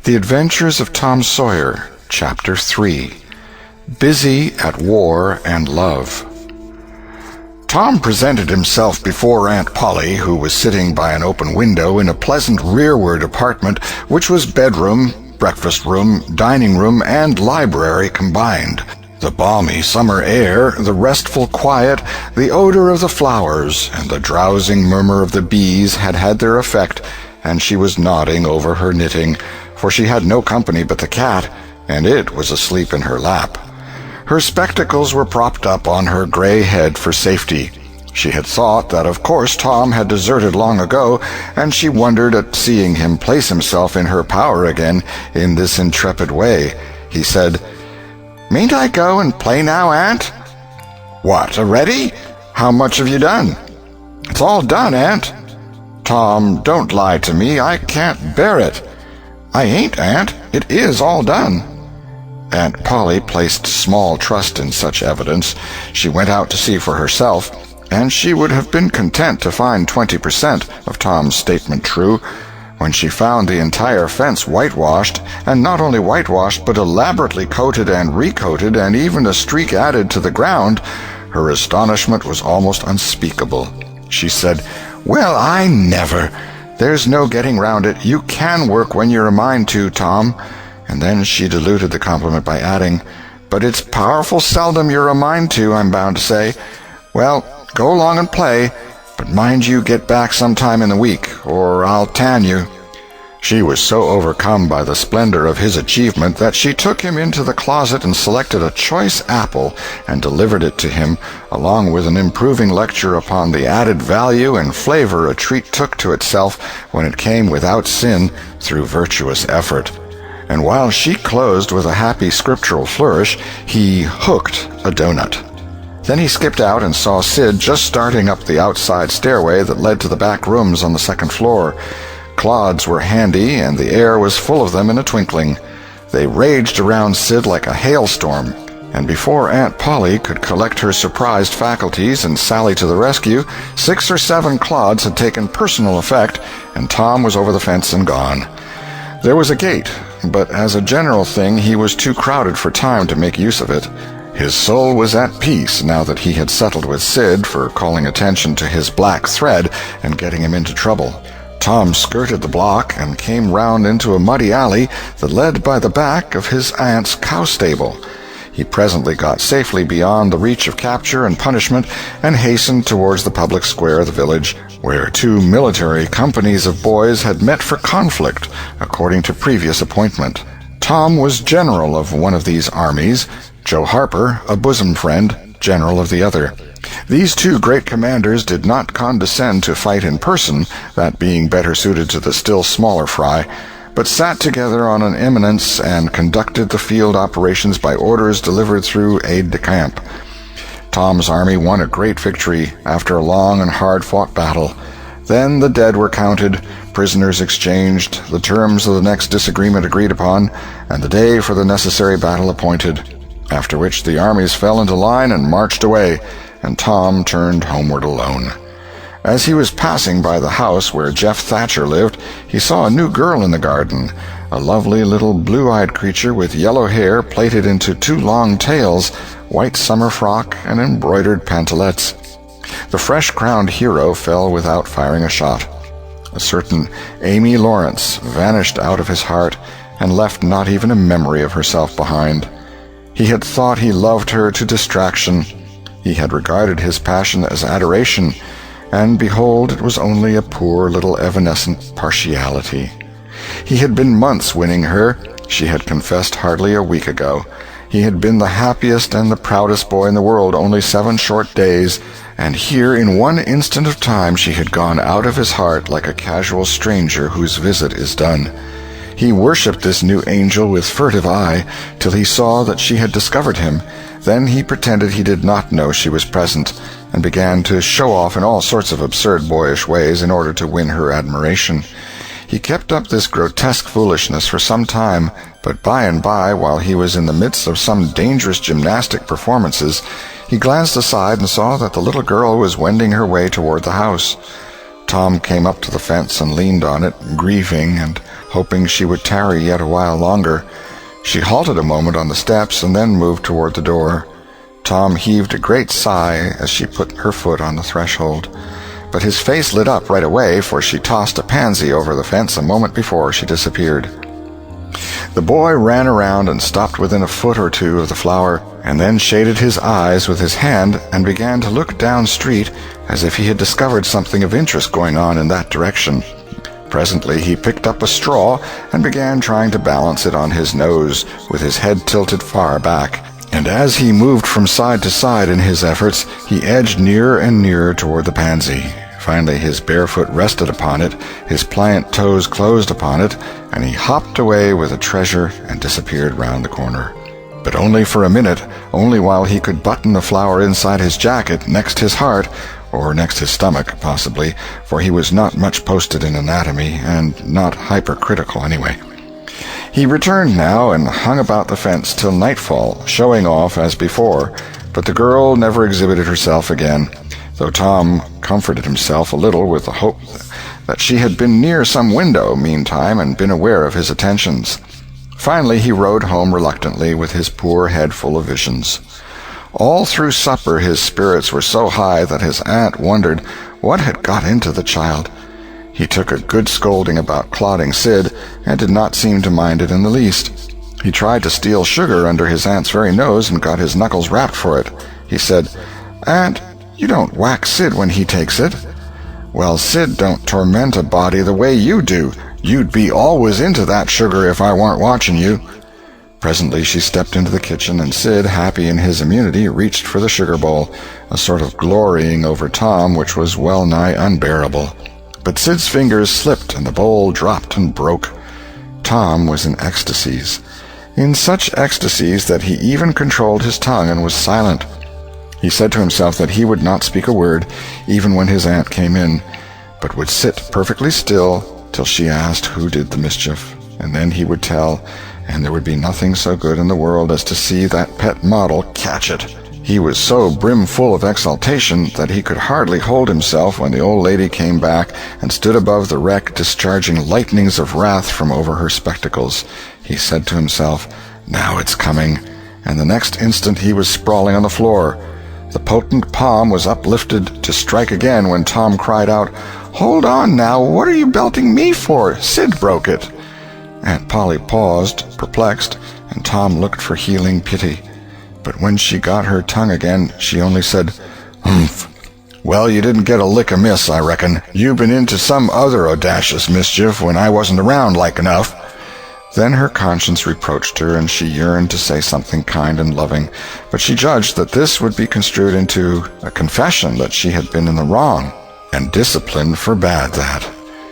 The Adventures of Tom Sawyer, Chapter 3. Busy at War and Love. Tom presented himself before Aunt Polly, who was sitting by an open window in a pleasant rearward apartment which was bedroom, breakfast room, dining room, and library combined. The balmy summer air, the restful quiet, the odor of the flowers, and the drowsing murmur of the bees had had their effect, and she was nodding over her knitting, for she had no company but the cat, and it was asleep in her lap. Her spectacles were propped up on her gray head for safety. She had thought that of course Tom had deserted long ago, and she wondered at seeing him place himself in her power again in this intrepid way. He said, "Mayn't I go and play now, Aunt?" "What, already? How much have you done?" "It's all done, Aunt." "Tom, don't lie to me. I can't bear it." "I ain't, Aunt. It is all done." Aunt Polly placed small trust in such evidence. She went out to see for herself, and she would have been content to find 20% of Tom's statement true. When she found the entire fence whitewashed, and not only whitewashed but elaborately coated and recoated, and even a streak added to the ground, her astonishment was almost unspeakable. She said, "Well, I never! There's no getting round it. You can work when you're a mind to, Tom." And then she diluted the compliment by adding, "But it's powerful seldom you're a mind to, I'm bound to say. Well, go along and play, but mind you get back sometime in the week, or I'll tan you." She was so overcome by the splendor of his achievement that she took him into the closet and selected a choice apple and delivered it to him, along with an improving lecture upon the added value and flavor a treat took to itself when it came without sin through virtuous effort. And while she closed with a happy scriptural flourish, he hooked a donut. Then he skipped out and saw Sid just starting up the outside stairway that led to the back rooms on the second floor. Clods were handy, and the air was full of them in a twinkling. They raged around Sid like a hailstorm, and before Aunt Polly could collect her surprised faculties and sally to the rescue, 6 or 7 clods had taken personal effect, and Tom was over the fence and gone. There was a gate, but as a general thing he was too crowded for time to make use of it. His soul was at peace now that he had settled with Sid for calling attention to his black thread and getting him into trouble. Tom skirted the block and came round into a muddy alley that led by the back of his aunt's cow stable. He presently got safely beyond the reach of capture and punishment and hastened towards the public square of the village, where 2 military companies of boys had met for conflict, according to previous appointment. Tom was general of one of these armies, Joe Harper, a bosom friend, general of the other. These 2 great commanders did not condescend to fight in person, that being better suited to the still smaller fry, but sat together on an eminence and conducted the field operations by orders delivered through aide-de-camp. Tom's army won a great victory after a long and hard-fought battle. Then the dead were counted, prisoners exchanged, the terms of the next disagreement agreed upon, and the day for the necessary battle appointed, after which the armies fell into line and marched away, and Tom turned homeward alone. As he was passing by the house where Jeff Thatcher lived, he saw a new girl in the garden, a lovely little blue-eyed creature with yellow hair plaited into 2 long tails, white summer frock, and embroidered pantalettes. The fresh-crowned hero fell without firing a shot. A certain Amy Lawrence vanished out of his heart and left not even a memory of herself behind. He had thought he loved her to distraction. He had regarded his passion as adoration, and behold, it was only a poor little evanescent partiality. He had been months winning her. She had confessed hardly a week ago. He had been the happiest and the proudest boy in the world only 7 short days, and here in one instant of time she had gone out of his heart like a casual stranger whose visit is done. He worshipped this new angel with furtive eye till he saw that she had discovered him. Then he pretended he did not know she was present, and began to show off in all sorts of absurd boyish ways in order to win her admiration. He kept up this grotesque foolishness for some time, but by and by, while he was in the midst of some dangerous gymnastic performances, he glanced aside and saw that the little girl was wending her way toward the house. Tom came up to the fence and leaned on it, grieving and hoping she would tarry yet a while longer. She halted a moment on the steps and then moved toward the door. Tom heaved a great sigh as she put her foot on the threshold. But his face lit up right away, for she tossed a pansy over the fence a moment before she disappeared. The boy ran around and stopped within a foot or two of the flower, and then shaded his eyes with his hand and began to look down street as if he had discovered something of interest going on in that direction. Presently he picked up a straw and began trying to balance it on his nose, with his head tilted far back. And as he moved from side to side in his efforts, he edged nearer and nearer toward the pansy. Finally his bare foot rested upon it, his pliant toes closed upon it, and he hopped away with the treasure and disappeared round the corner. But only for a minute, only while he could button the flower inside his jacket next his heart, or next his stomach, possibly, for he was not much posted in anatomy, and not hypercritical anyway. He returned now and hung about the fence till nightfall, showing off as before, but the girl never exhibited herself again, though Tom comforted himself a little with the hope that she had been near some window meantime and been aware of his attentions. Finally he rode home reluctantly, with his poor head full of visions. All through supper his spirits were so high that his aunt wondered what had got into the child. He took a good scolding about clodding Sid, and did not seem to mind it in the least. He tried to steal sugar under his aunt's very nose and got his knuckles rapped for it. He said, "Aunt, you don't whack Sid when he takes it." "Well, Sid don't torment a body the way you do. You'd be always into that sugar if I weren't watching you." Presently she stepped into the kitchen, and Sid, happy in his immunity, reached for the sugar bowl, a sort of glorying over Tom which was well-nigh unbearable. But Sid's fingers slipped, and the bowl dropped and broke. Tom was in ecstasies, in such ecstasies that he even controlled his tongue and was silent. He said to himself that he would not speak a word, even when his aunt came in, but would sit perfectly still till she asked who did the mischief, and then he would tell, and there would be nothing so good in the world as to see that pet model catch it. He was so brimful of exultation that he could hardly hold himself when the old lady came back and stood above the wreck, discharging lightnings of wrath from over her spectacles. He said to himself, "Now it's coming," and the next instant he was sprawling on the floor. The potent palm was uplifted to strike again when Tom cried out, "Hold on now, what are you belting me for? Sid broke it." Aunt Polly paused, perplexed, and Tom looked for healing pity. But when she got her tongue again, she only said, "Humph. Well, you didn't get a lick amiss, I reckon. You've been into some other audacious mischief when I wasn't around, like enough." Then her conscience reproached her, and she yearned to say something kind and loving, but she judged that this would be construed into a confession that she had been in the wrong, and discipline forbade that.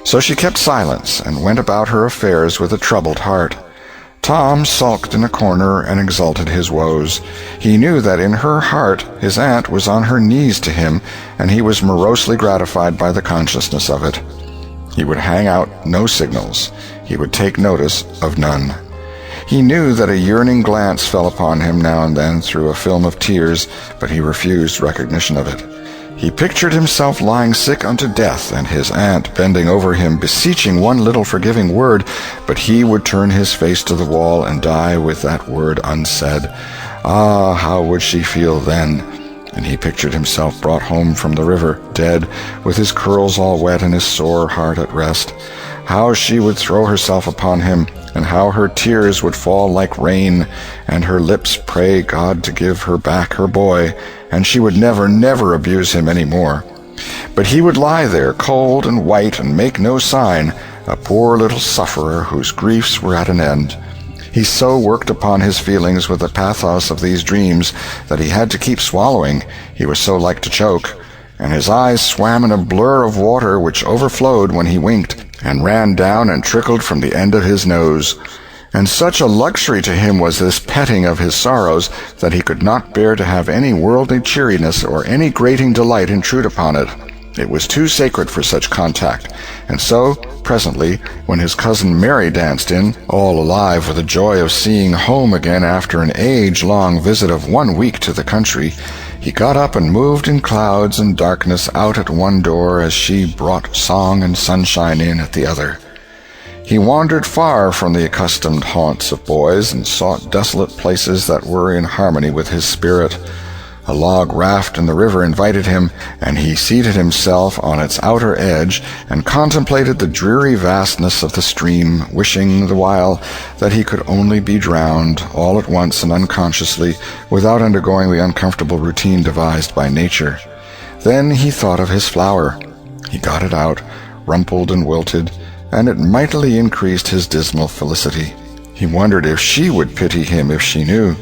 So she kept silence, and went about her affairs with a troubled heart. Tom sulked in a corner and exulted his woes. He knew that in her heart his aunt was on her knees to him, and he was morosely gratified by the consciousness of it. He would hang out no signals. He would take notice of none. He knew that a yearning glance fell upon him now and then through a film of tears, but he refused recognition of it. He pictured himself lying sick unto death, and his aunt bending over him, beseeching one little forgiving word, but he would turn his face to the wall and die with that word unsaid. Ah, how would she feel then? And he pictured himself brought home from the river, dead, with his curls all wet and his sore heart at rest. How she would throw herself upon him, and how her tears would fall like rain, and her lips pray God to give her back her boy, and she would never, never abuse him any more. But he would lie there, cold and white, and make no sign, a poor little sufferer whose griefs were at an end. He so worked upon his feelings with the pathos of these dreams that he had to keep swallowing, he was so like to choke, and his eyes swam in a blur of water which overflowed when he winked, and ran down and trickled from the end of his nose. And such a luxury to him was this petting of his sorrows that he could not bear to have any worldly cheeriness or any grating delight intrude upon it. It was too sacred for such contact, and so, presently, when his cousin Mary danced in, all alive with the joy of seeing home again after an age-long visit of 1 week to the country, he got up and moved in clouds and darkness out at one door as she brought song and sunshine in at the other. He wandered far from the accustomed haunts of boys and sought desolate places that were in harmony with his spirit. A log raft in the river invited him, and he seated himself on its outer edge and contemplated the dreary vastness of the stream, wishing the while that he could only be drowned, all at once and unconsciously, without undergoing the uncomfortable routine devised by nature. Then he thought of his flower. He got it out, rumpled and wilted, and it mightily increased his dismal felicity. He wondered if she would pity him if she knew.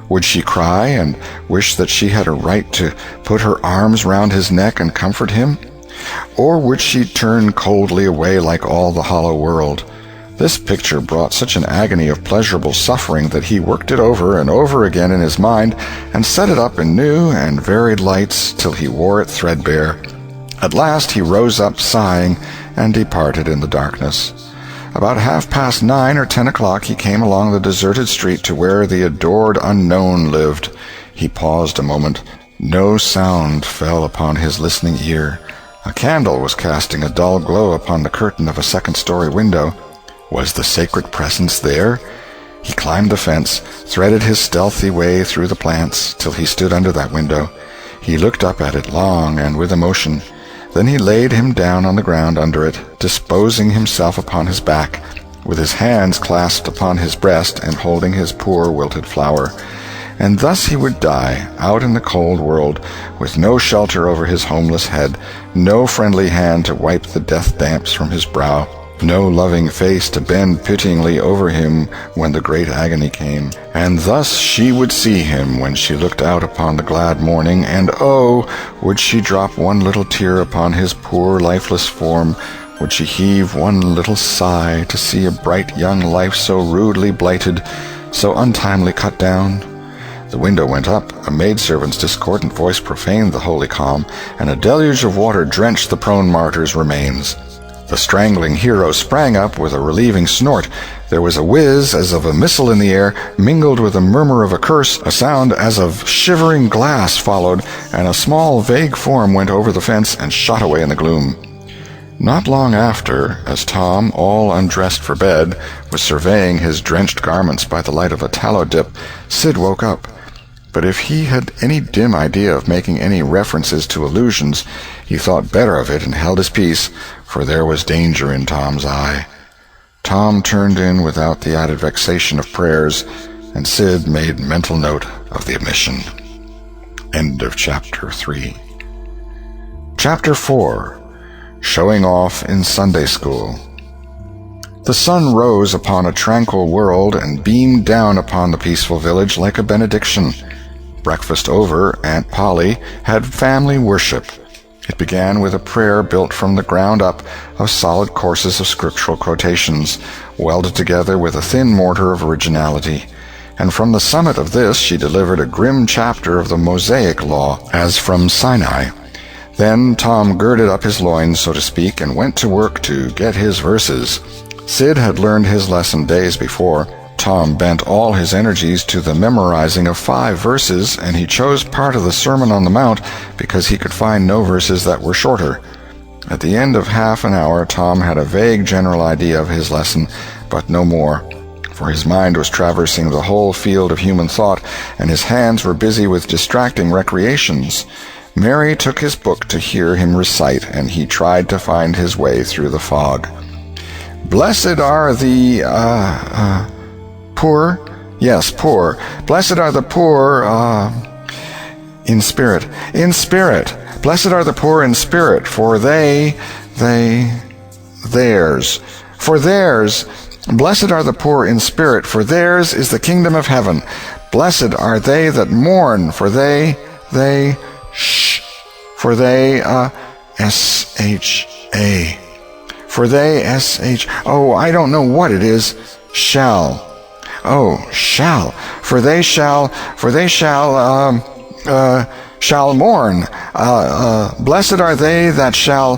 Would she cry and wish that she had a right to put her arms round his neck and comfort him? Or would she turn coldly away like all the hollow world? This picture brought such an agony of pleasurable suffering that he worked it over and over again in his mind and set it up in new and varied lights till he wore it threadbare. At last he rose up sighing and departed in the darkness. About 9:30 or 10 o'clock he came along the deserted street to where the adored unknown lived. He paused a moment. No sound fell upon his listening ear. A candle was casting a dull glow upon the curtain of a second-story window. Was the sacred presence there? He climbed the fence, threaded his stealthy way through the plants, till he stood under that window. He looked up at it long and with emotion. Then he laid him down on the ground under it, disposing himself upon his back, with his hands clasped upon his breast and holding his poor wilted flower. And thus he would die, out in the cold world, with no shelter over his homeless head, no friendly hand to wipe the death damps from his brow, no loving face to bend pityingly over him when the great agony came. And thus she would see him when she looked out upon the glad morning, and oh, would she drop one little tear upon his poor lifeless form, would she heave one little sigh to see a bright young life so rudely blighted, so untimely cut down? The window went up, a maidservant's discordant voice profaned the holy calm, and a deluge of water drenched the prone martyr's remains. The strangling hero sprang up with a relieving snort. There was a whiz as of a missile in the air, mingled with a murmur of a curse. A sound as of shivering glass followed, and a small, vague form went over the fence and shot away in the gloom. Not long after, as Tom, all undressed for bed, was surveying his drenched garments by the light of a tallow dip, Sid woke up. But if he had any dim idea of making any references to illusions, he thought better of it and held his peace, for there was danger in Tom's eye. Tom turned in without the added vexation of prayers, and Sid made mental note of the omission. End of Chapter 3. Chapter 4. Showing Off in Sunday School. The sun rose upon a tranquil world and beamed down upon the peaceful village like a benediction. Breakfast over, Aunt Polly had family worship. It began with a prayer built from the ground up of solid courses of scriptural quotations, welded together with a thin mortar of originality. And from the summit of this she delivered a grim chapter of the Mosaic Law, as from Sinai. Then Tom girded up his loins, so to speak, and went to work to get his verses. Sid had learned his lesson days before. Tom bent all his energies to the memorizing of 5 verses, and he chose part of the Sermon on the Mount because he could find no verses that were shorter. At the end of half an hour, Tom had a vague general idea of his lesson, but no more, for his mind was traversing the whole field of human thought, and his hands were busy with distracting recreations. Mary took his book to hear him recite, and he tried to find his way through the fog. Blessed are the, poor? Yes, poor. Blessed are the poor, in spirit. In spirit. Blessed are the poor in spirit, for theirs. For theirs. Blessed are the poor in spirit, for theirs is the kingdom of heaven. Blessed are they that mourn, for they, for they, S-H-A. For they, S-H, oh, I don't know what it is, shall. Oh, shall. For they shall mourn. Blessed are they that shall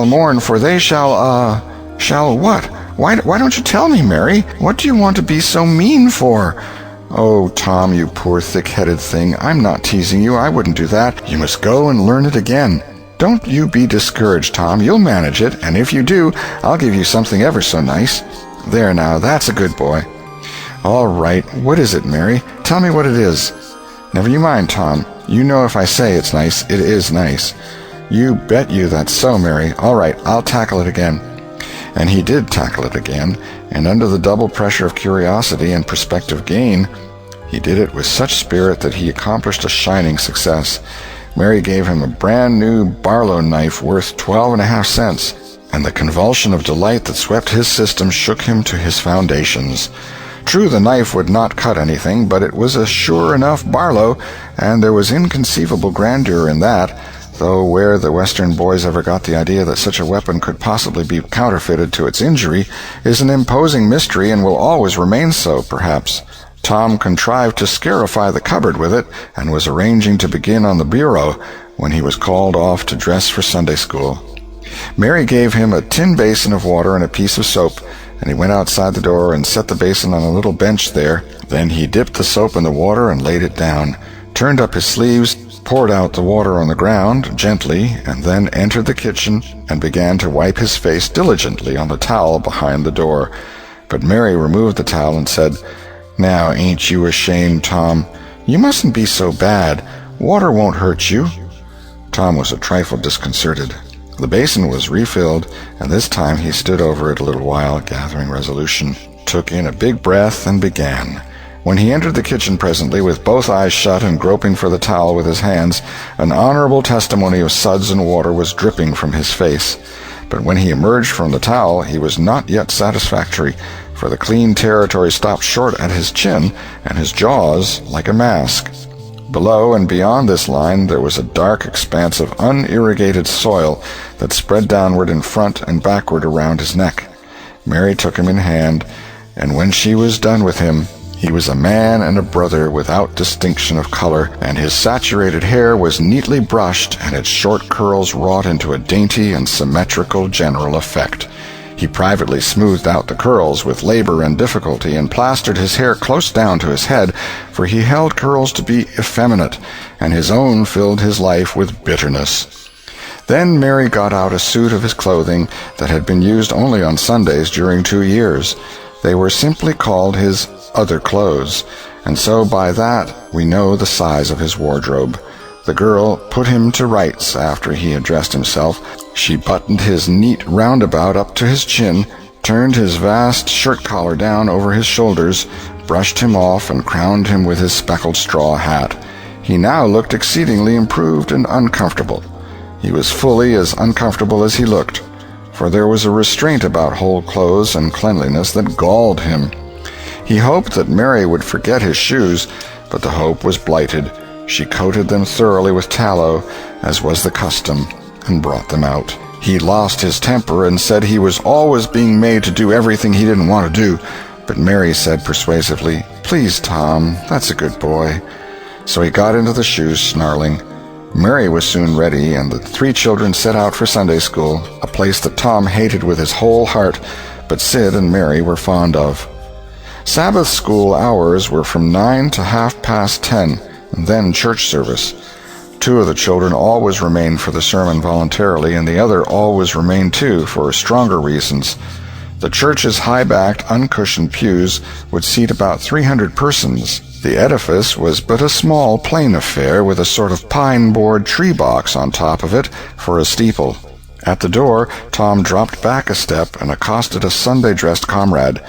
mourn, for they shall what? Why don't you tell me, Mary? What do you want to be so mean for? Oh, Tom, you poor thick-headed thing, I'm not teasing you. I wouldn't do that. You must go and learn it again. Don't you be discouraged, Tom. You'll manage it, and if you do, I'll give you something ever so nice. There now, that's a good boy. All right, what is it, Mary? Tell me what it is. Never you mind, Tom. You know if I say it's nice, it is nice. You bet you that's so, Mary. All right, I'll tackle it again. And he did tackle it again, and under the double pressure of curiosity and prospective gain, he did it with such spirit that he accomplished a shining success. Mary gave him a brand-new Barlow knife worth 12.5 cents, and the convulsion of delight that swept his system shook him to his foundations. True, the knife would not cut anything, but it was a sure enough Barlow, and there was inconceivable grandeur in that, though where the Western boys ever got the idea that such a weapon could possibly be counterfeited to its injury is an imposing mystery and will always remain so, perhaps. Tom contrived to scarify the cupboard with it, and was arranging to begin on the bureau when he was called off to dress for Sunday school. Mary gave him a tin basin of water and a piece of soap, and he went outside the door and set the basin on a little bench there. Then he dipped the soap in the water and laid it down, turned up his sleeves, poured out the water on the ground gently, and then entered the kitchen and began to wipe his face diligently on the towel behind the door. But Mary removed the towel and said, "Now, ain't you ashamed, Tom? You mustn't be so bad. Water won't hurt you." Tom was a trifle disconcerted. The basin was refilled, and this time he stood over it a little while, gathering resolution, took in a big breath, and began. When he entered the kitchen presently, with both eyes shut and groping for the towel with his hands, an honorable testimony of suds and water was dripping from his face. But when he emerged from the towel, he was not yet satisfactory, for the clean territory stopped short at his chin, and his jaws like a mask. Below and beyond this line there was a dark expanse of unirrigated soil that spread downward in front and backward around his neck. Mary took him in hand, and when she was done with him, he was a man and a brother without distinction of color, and his saturated hair was neatly brushed and its short curls wrought into a dainty and symmetrical general effect. He privately smoothed out the curls with labor and difficulty, and plastered his hair close down to his head, for he held curls to be effeminate, and his own filled his life with bitterness. Then Mary got out a suit of his clothing that had been used only on Sundays during 2 years. They were simply called his other clothes, and so by that we know the size of his wardrobe. The girl put him to rights after he had dressed himself. She buttoned his neat roundabout up to his chin, turned his vast shirt-collar down over his shoulders, brushed him off, and crowned him with his speckled straw hat. He now looked exceedingly improved and uncomfortable. He was fully as uncomfortable as he looked, for there was a restraint about whole clothes and cleanliness that galled him. He hoped that Mary would forget his shoes, but the hope was blighted. She coated them thoroughly with tallow, as was the custom, and brought them out. He lost his temper and said he was always being made to do everything he didn't want to do, but Mary said persuasively, "Please, Tom, that's a good boy." So he got into the shoes, snarling. Mary was soon ready, and the 3 children set out for Sunday school, a place that Tom hated with his whole heart, but Sid and Mary were fond of. Sabbath school hours were from 9 to 10:30, and then church service. 2 of the children always remained for the sermon voluntarily, and the other always remained too for stronger reasons. The church's high-backed, uncushioned pews would seat about 300 persons. The edifice was but a small, plain affair, with a sort of pine-board tree-box on top of it for a steeple. At the door, Tom dropped back a step and accosted a Sunday-dressed comrade.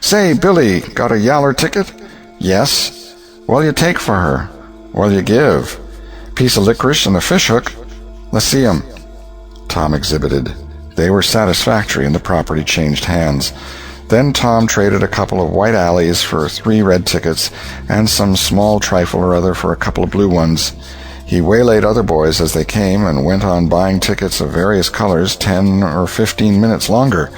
"Say, Billy, got a yaller ticket?" "Yes." "What'll you take for her?" "What'll you give?" "Piece of licorice and a fish-hook." "Let's see 'em." Tom exhibited. They were satisfactory, and the property changed hands. Then Tom traded a couple of white alleys for 3 red tickets, and some small trifle or other for a couple of blue ones. He waylaid other boys as they came, and went on buying tickets of various colors 10 or 15 minutes longer.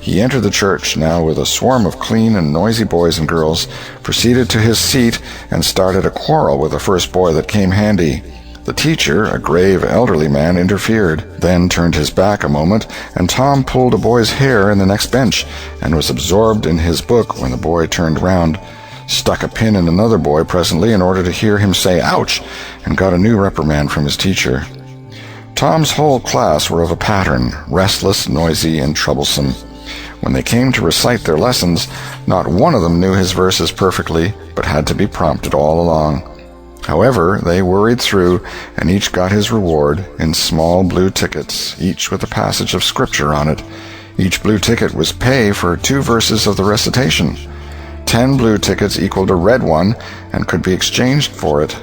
He entered the church, now with a swarm of clean and noisy boys and girls, proceeded to his seat, and started a quarrel with the first boy that came handy. The teacher, a grave elderly man, interfered, then turned his back a moment, and Tom pulled a boy's hair in the next bench, and was absorbed in his book when the boy turned round, stuck a pin in another boy presently in order to hear him say "ouch," and got a new reprimand from his teacher. Tom's whole class were of a pattern, restless, noisy, and troublesome. When they came to recite their lessons, not one of them knew his verses perfectly, but had to be prompted all along. However, they worried through, and each got his reward in small blue tickets, each with a passage of Scripture on it. Each blue ticket was pay for 2 verses of the recitation. 10 blue tickets equaled a red one and could be exchanged for it.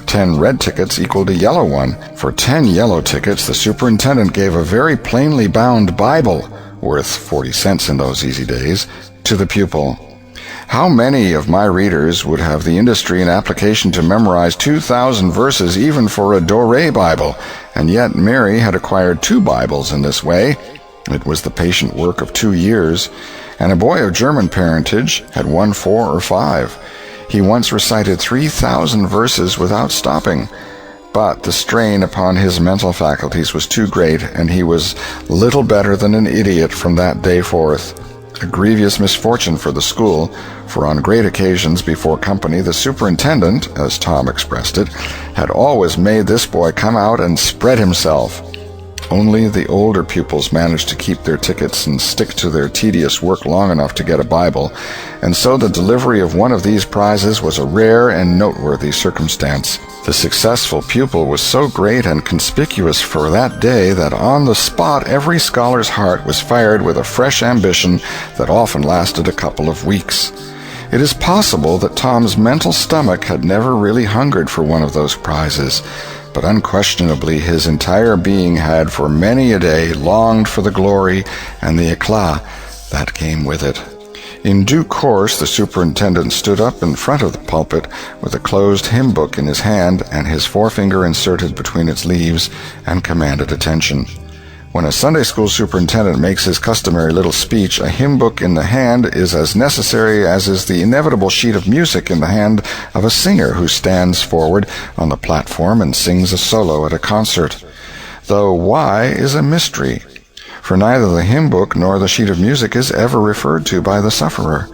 10 red tickets equaled a yellow one. For 10 yellow tickets, the superintendent gave a very plainly bound Bible, worth 40 cents in those easy days, to the pupil. How many of my readers would have the industry and application to memorize 2,000 verses even for a Doré Bible? And yet Mary had acquired 2 Bibles in this way. It was the patient work of 2 years, and a boy of German parentage had won 4 or 5. He once recited 3,000 verses without stopping, but the strain upon his mental faculties was too great, and he was little better than an idiot from that day forth. A grievous misfortune for the school, for on great occasions before company the superintendent, as Tom expressed it, had always made this boy come out and spread himself. Only the older pupils managed to keep their tickets and stick to their tedious work long enough to get a Bible, and so the delivery of one of these prizes was a rare and noteworthy circumstance. The successful pupil was so great and conspicuous for that day that on the spot every scholar's heart was fired with a fresh ambition that often lasted a couple of weeks. It is possible that Tom's mental stomach had never really hungered for one of those prizes, but unquestionably his entire being had for many a day longed for the glory and the éclat that came with it. In due course the superintendent stood up in front of the pulpit with a closed hymn book in his hand and his forefinger inserted between its leaves, and commanded attention. When a Sunday school superintendent makes his customary little speech, a hymn book in the hand is as necessary as is the inevitable sheet of music in the hand of a singer who stands forward on the platform and sings a solo at a concert. Though why is a mystery, for neither the hymn book nor the sheet of music is ever referred to by the sufferer.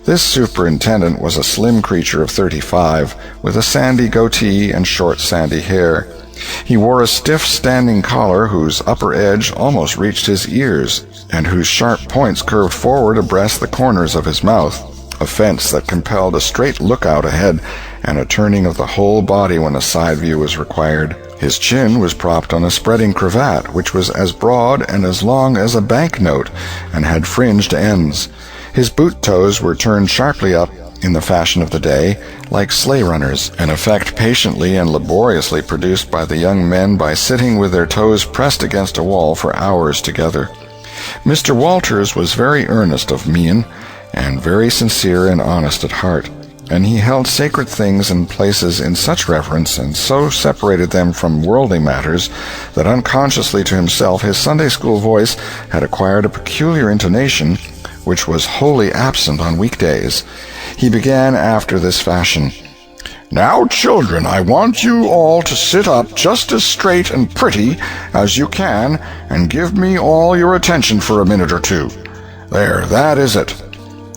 This superintendent was a slim creature of 35, with a sandy goatee and short sandy hair. He wore a stiff standing collar whose upper edge almost reached his ears, and whose sharp points curved forward abreast the corners of his mouth, a fence that compelled a straight lookout ahead and a turning of the whole body when a side view was required. His chin was propped on a spreading cravat, which was as broad and as long as a banknote, and had fringed ends. His boot toes were turned sharply up, in the fashion of the day, like sleigh runners, an effect patiently and laboriously produced by the young men by sitting with their toes pressed against a wall for hours together. Mr. Walters was very earnest of mien, and very sincere and honest at heart, and he held sacred things and places in such reverence, and so separated them from worldly matters, that unconsciously to himself his Sunday school voice had acquired a peculiar intonation which was wholly absent on weekdays. He began after this fashion: "Now, children, I want you all to sit up just as straight and pretty as you can and give me all your attention for a minute or two. There, that is it.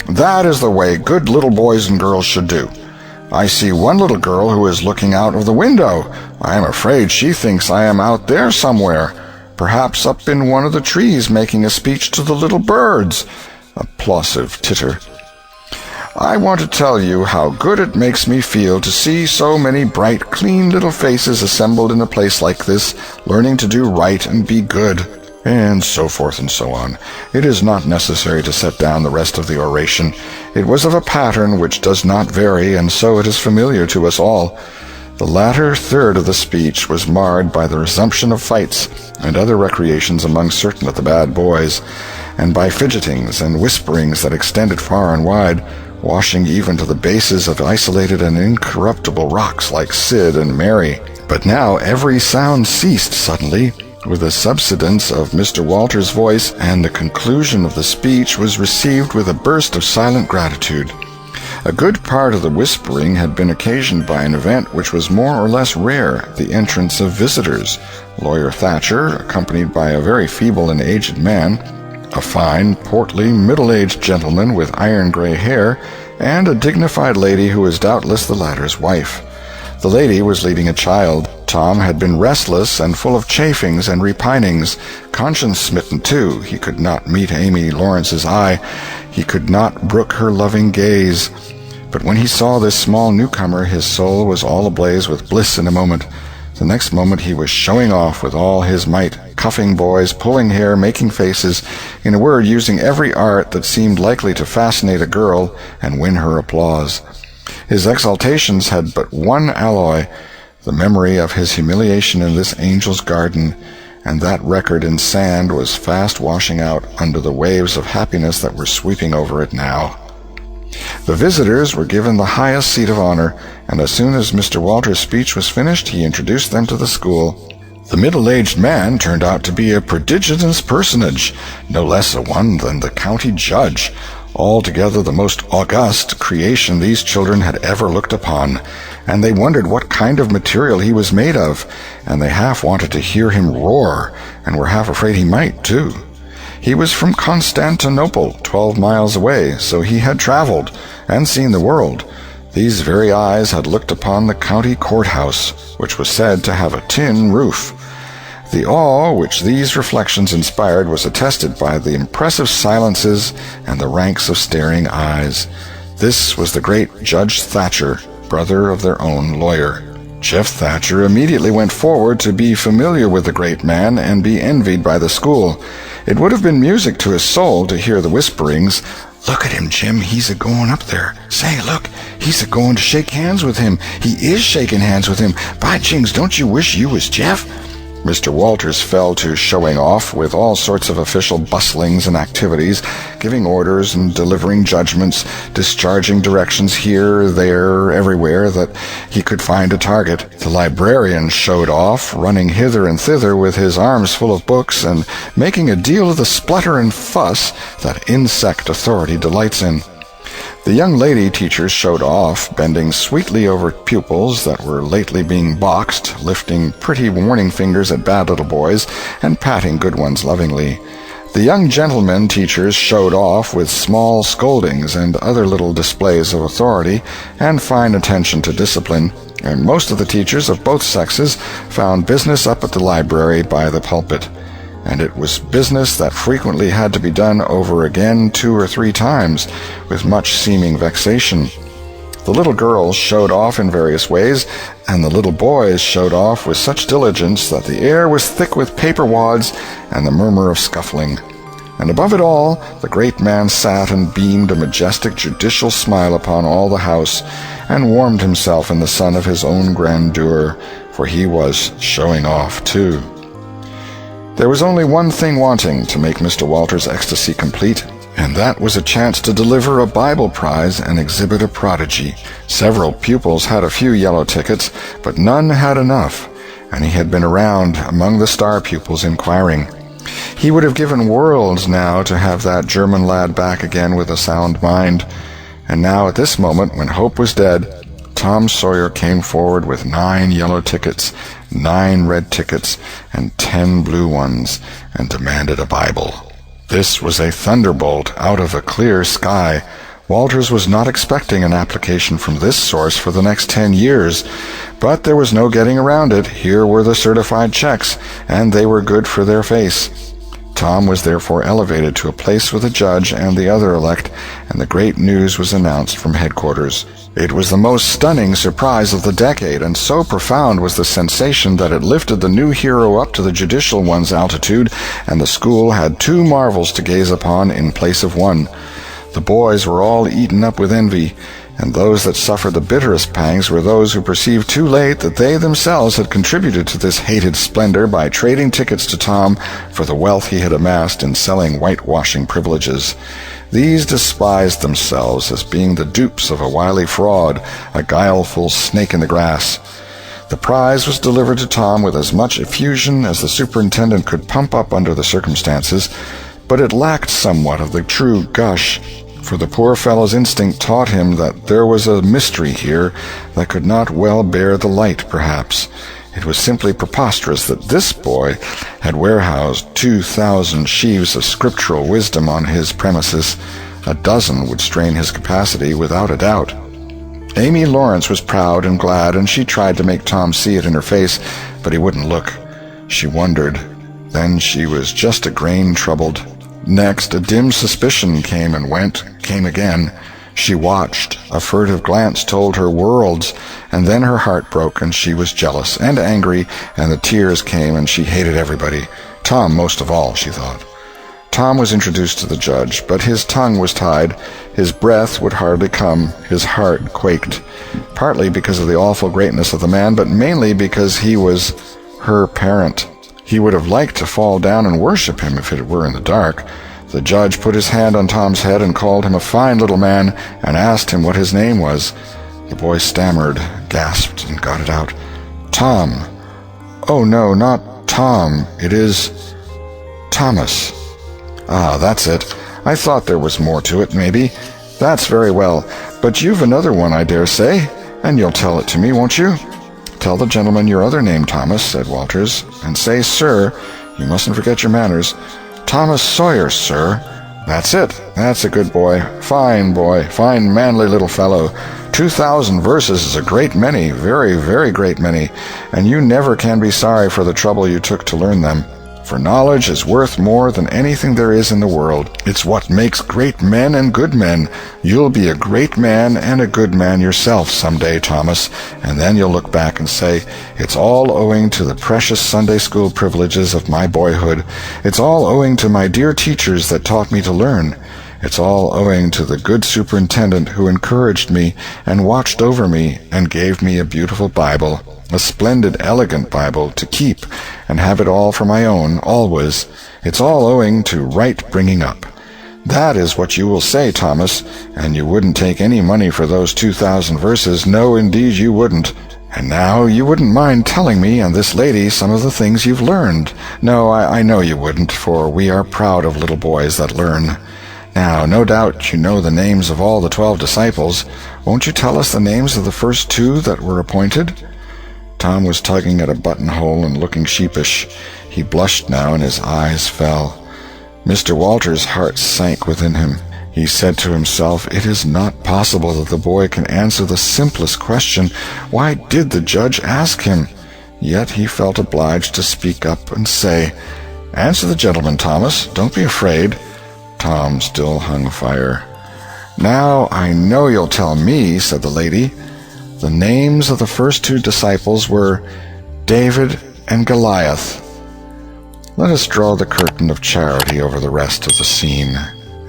That is the way good little boys and girls should do. I see one little girl who is looking out of the window. I am afraid she thinks I am out there somewhere, perhaps up in one of the trees making a speech to the little birds." Applausive titter. "I want to tell you how good it makes me feel to see so many bright, clean little faces assembled in a place like this, learning to do right and be good," and so forth and so on. It is not necessary to set down the rest of the oration. It was of a pattern which does not vary, and so it is familiar to us all. The latter third of the speech was marred by the resumption of fights and other recreations among certain of the bad boys, and by fidgetings and whisperings that extended far and wide, washing even to the bases of isolated and incorruptible rocks like Sid and Mary. But now every sound ceased suddenly, with the subsidence of Mr. Walters' voice, and the conclusion of the speech was received with a burst of silent gratitude. A good part of the whispering had been occasioned by an event which was more or less rare, the entrance of visitors. Lawyer Thatcher, accompanied by a very feeble and aged man, a fine, portly, middle-aged gentleman with iron-gray hair, and a dignified lady who was doubtless the latter's wife. The lady was leading a child. Tom had been restless and full of chafings and repinings, conscience-smitten too. He could not meet Amy Lawrence's eye. He could not brook her loving gaze. But when he saw this small newcomer, his soul was all ablaze with bliss in a moment. The next moment he was showing off with all his might, cuffing boys, pulling hair, making faces, in a word, using every art that seemed likely to fascinate a girl and win her applause. His exaltations had but one alloy, the memory of his humiliation in this angel's garden, and that record in sand was fast washing out under the waves of happiness that were sweeping over it now. The visitors were given the highest seat of honor, and as soon as Mr. Walter's speech was finished, he introduced them to the school. The middle-aged man turned out to be a prodigious personage, no less a one than the county judge, altogether the most august creation these children had ever looked upon, and they wondered what kind of material he was made of, and they half wanted to hear him roar, and were half afraid he might, too. He was from Constantinople, 12 miles away, so he had traveled and seen the world. These very eyes had looked upon the county courthouse, which was said to have a tin roof. The awe which these reflections inspired was attested by the impressive silences and the ranks of staring eyes. This was the great Judge Thatcher, brother of their own lawyer. Jeff Thatcher immediately went forward to be familiar with the great man and be envied by the school. It would have been music to his soul to hear the whisperings, "Look at him, Jim, he's a-going up there. Say, look, he's a-going to shake hands with him. He is shaking hands with him. By jings, don't you wish you was Jeff?" Mr. Walters fell to showing off with all sorts of official bustlings and activities, giving orders and delivering judgments, discharging directions here, there, everywhere that he could find a target. The librarian showed off, running hither and thither with his arms full of books and making a deal of the splutter and fuss that insect authority delights in. The young lady teachers showed off, bending sweetly over pupils that were lately being boxed, lifting pretty warning fingers at bad little boys, and patting good ones lovingly. The young gentlemen teachers showed off with small scoldings and other little displays of authority and fine attention to discipline, and most of the teachers of both sexes found business up at the library by the pulpit. And it was business that frequently had to be done over again 2 or 3 times, with much seeming vexation. The little girls showed off in various ways, and the little boys showed off with such diligence that the air was thick with paper wads and the murmur of scuffling. And above it all, the great man sat and beamed a majestic judicial smile upon all the house, and warmed himself in the sun of his own grandeur, for he was showing off too. There was only one thing wanting to make Mr. Walter's ecstasy complete, and that was a chance to deliver a Bible prize and exhibit a prodigy. Several pupils had a few yellow tickets, but none had enough, and he had been around among the star pupils inquiring. He would have given worlds now to have that German lad back again with a sound mind. And now at this moment, when hope was dead, Tom Sawyer came forward with 9 yellow tickets, 9 red tickets, and 10 blue ones, and demanded a Bible. This was a thunderbolt out of a clear sky. Walters was not expecting an application from this source for the next 10 years, but there was no getting around it. Here were the certified checks, and they were good for their face. Tom was therefore elevated to a place with the judge and the other elect, and the great news was announced from headquarters. It was the most stunning surprise of the decade, and so profound was the sensation that it lifted the new hero up to the judicial one's altitude, and the school had 2 marvels to gaze upon in place of one. The boys were all eaten up with envy, and those that suffered the bitterest pangs were those who perceived too late that they themselves had contributed to this hated splendor by trading tickets to Tom for the wealth he had amassed in selling whitewashing privileges. These despised themselves as being the dupes of a wily fraud, a guileful snake in the grass. The prize was delivered to Tom with as much effusion as the superintendent could pump up under the circumstances, but it lacked somewhat of the true gush, for the poor fellow's instinct taught him that there was a mystery here that could not well bear the light, perhaps. It was simply preposterous that this boy had warehoused 2,000 sheaves of scriptural wisdom on his premises. A dozen would strain his capacity without a doubt. Amy Lawrence was proud and glad, and she tried to make Tom see it in her face, but he wouldn't look. She wondered. Then she was just a grain troubled. Next, a dim suspicion came and went, came again. She watched. A furtive glance told her worlds, and then her heart broke, and she was jealous and angry, and the tears came, and she hated everybody. Tom most of all, she thought. Tom was introduced to the judge, but his tongue was tied, his breath would hardly come, his heart quaked, partly because of the awful greatness of the man, but mainly because he was her parent. He would have liked to fall down and worship him if it were in the dark. The judge put his hand on Tom's head and called him a fine little man and asked him what his name was. The boy stammered, gasped, and got it out. "Tom." "Oh, no, not Tom. It is Thomas." "Ah, that's it. I thought there was more to it, maybe. That's very well. But you've another one, I dare say, and you'll tell it to me, won't you?" "Tell the gentleman your other name, Thomas," said Walters, "and say, sir. You mustn't forget your manners. Thomas Sawyer, sir." "That's it. That's a good boy. Fine, manly little fellow. 2,000 verses is a great many, very, very great many, and you never can be sorry for the trouble you took to learn them. For knowledge is worth more than anything there is in the world. It's what makes great men and good men. You'll be a great man and a good man yourself some day, Thomas, and then you'll look back and say, it's all owing to the precious Sunday school privileges of my boyhood. It's all owing to my dear teachers that taught me to learn. It's all owing to the good superintendent who encouraged me and watched over me and gave me a beautiful Bible, a splendid, elegant Bible to keep and have it all for my own, always. It's all owing to right bringing up. That is what you will say, Thomas, and you wouldn't take any money for those 2,000 verses. No, indeed you wouldn't. And now you wouldn't mind telling me and this lady some of the things you've learned. No, I know you wouldn't, for we are proud of little boys that learn. Now, no doubt you know the names of all the 12 disciples. Won't you tell us the names of the first 2 that were appointed?" Tom was tugging at a buttonhole and looking sheepish. He blushed now, and his eyes fell. Mr. Walters' heart sank within him. He said to himself, it is not possible that the boy can answer the simplest question. Why did the judge ask him? Yet he felt obliged to speak up and say, "Answer the gentleman, Thomas. Don't be afraid." Tom still hung fire. "Now I know you'll tell me," said the lady. "The names of the first 2 disciples were David and Goliath." Let us draw the curtain of charity over the rest of the scene.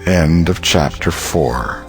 End of chapter 4.